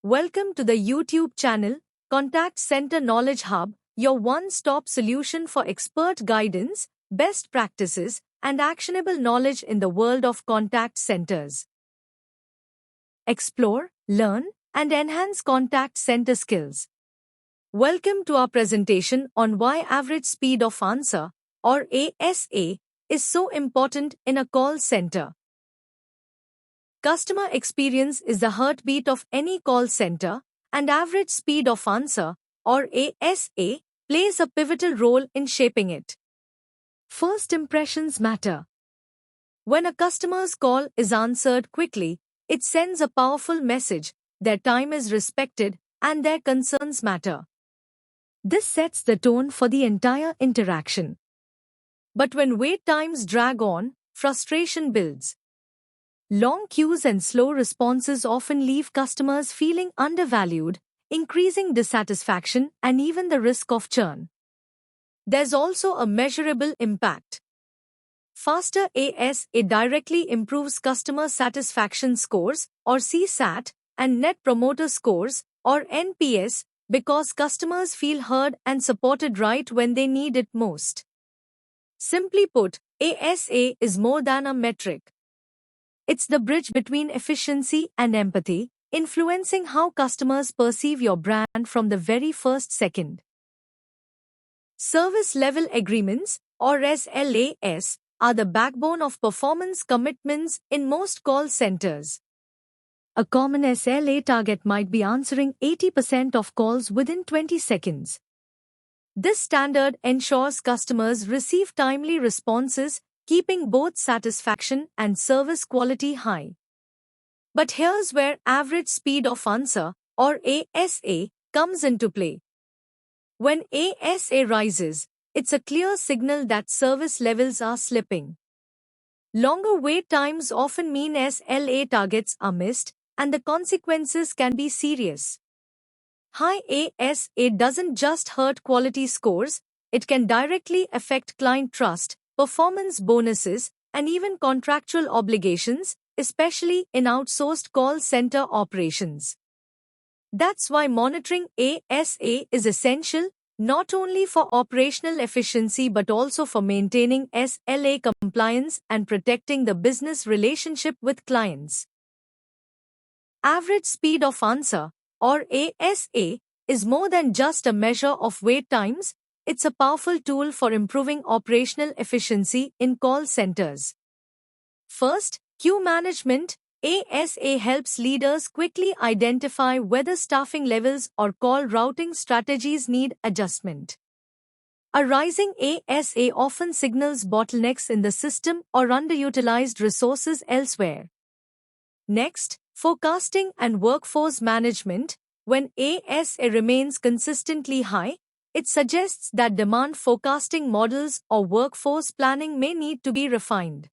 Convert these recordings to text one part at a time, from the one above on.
Welcome to the YouTube channel, Contact Center Knowledge Hub, your one-stop solution for expert guidance, best practices, and actionable knowledge in the world of contact centers. Explore, learn, and enhance contact center skills. Welcome to our presentation on why average speed of answer, or ASA, is so important in a call center. Customer experience is the heartbeat of any call center, and average speed of answer, or ASA, plays a pivotal role in shaping it. First impressions matter. When a customer's call is answered quickly, it sends a powerful message: their time is respected and their concerns matter. This sets the tone for the entire interaction. But when wait times drag on, frustration builds. Long queues and slow responses often leave customers feeling undervalued, increasing dissatisfaction and even the risk of churn. There's also a measurable impact. Faster ASA directly improves customer satisfaction scores, or CSAT, and Net Promoter Scores, or NPS, because customers feel heard and supported right when they need it most. Simply put, ASA is more than a metric. It's the bridge between efficiency and empathy, influencing how customers perceive your brand from the very first second. Service Level Agreements, or SLAs, are the backbone of performance commitments in most call centers. A common SLA target might be answering 80% of calls within 20 seconds. This standard ensures customers receive timely responses, keeping both satisfaction and service quality high. But here's where average speed of answer, or ASA, comes into play. When ASA rises, it's a clear signal that service levels are slipping. Longer wait times often mean SLA targets are missed, and the consequences can be serious. High ASA doesn't just hurt quality scores, it can directly affect client trust, performance bonuses, and even contractual obligations, especially in outsourced call center operations. That's why monitoring ASA is essential, not only for operational efficiency but also for maintaining SLA compliance and protecting the business relationship with clients. Average speed of answer, or ASA, is more than just a measure of wait times. It's a powerful tool for improving operational efficiency in call centers. First, queue management. ASA helps leaders quickly identify whether staffing levels or call routing strategies need adjustment. A rising ASA often signals bottlenecks in the system or underutilized resources elsewhere. Next, forecasting and workforce management. When ASA remains consistently high, it suggests that demand forecasting models or workforce planning may need to be refined.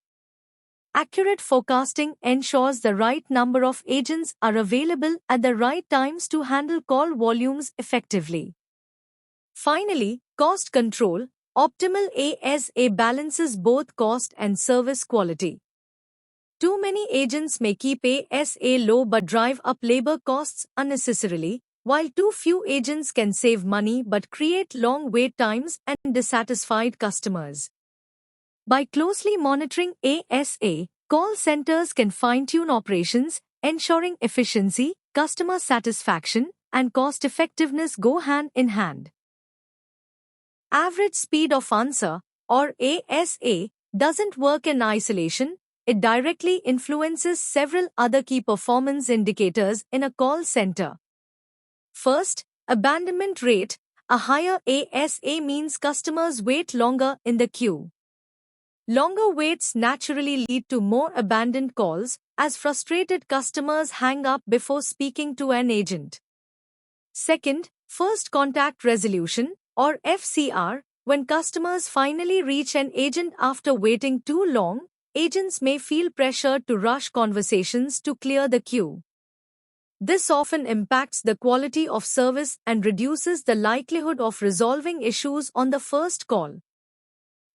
Accurate forecasting ensures the right number of agents are available at the right times to handle call volumes effectively. Finally, cost control. Optimal ASA balances both cost and service quality. Too many agents may keep ASA low but drive up labor costs unnecessarily, while too few agents can save money but create long wait times and dissatisfied customers. By closely monitoring ASA, call centers can fine-tune operations, ensuring efficiency, customer satisfaction, and cost-effectiveness go hand in hand. Average speed of answer, or ASA, doesn't work in isolation. It directly influences several other key performance indicators in a call center. First, abandonment rate. A higher ASA means customers wait longer in the queue. Longer waits naturally lead to more abandoned calls, as frustrated customers hang up before speaking to an agent. Second, first contact resolution, or FCR. When customers finally reach an agent after waiting too long, agents may feel pressured to rush conversations to clear the queue. This often impacts the quality of service and reduces the likelihood of resolving issues on the first call.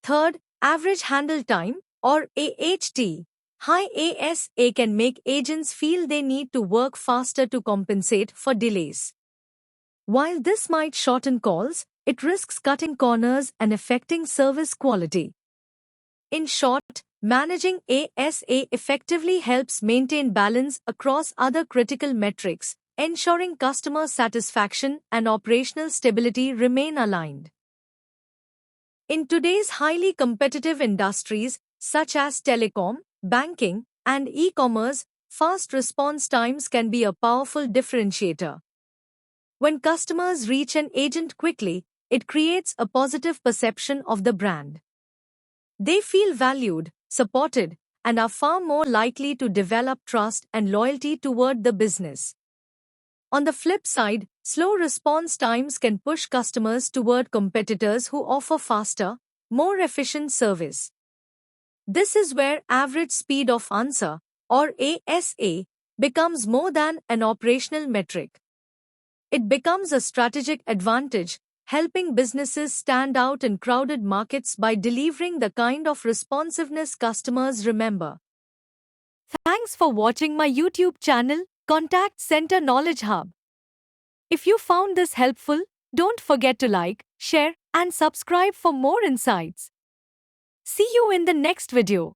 Third, average handle time, or AHT. High ASA can make agents feel they need to work faster to compensate for delays. While this might shorten calls, it risks cutting corners and affecting service quality. In short, managing ASA effectively helps maintain balance across other critical metrics, ensuring customer satisfaction and operational stability remain aligned. In today's highly competitive industries, such as telecom, banking, and e-commerce, fast response times can be a powerful differentiator. When customers reach an agent quickly, it creates a positive perception of the brand. They feel valued, supported, and are far more likely to develop trust and loyalty toward the business. On the flip side, slow response times can push customers toward competitors who offer faster, more efficient service. This is where average speed of answer, or ASA, becomes more than an operational metric. It becomes a strategic advantage, helping businesses stand out in crowded markets by delivering the kind of responsiveness customers remember. Thanks for watching my YouTube channel, Contact Center Knowledge Hub. If you found this helpful, don't forget to like, share, and subscribe for more insights. See you in the next video.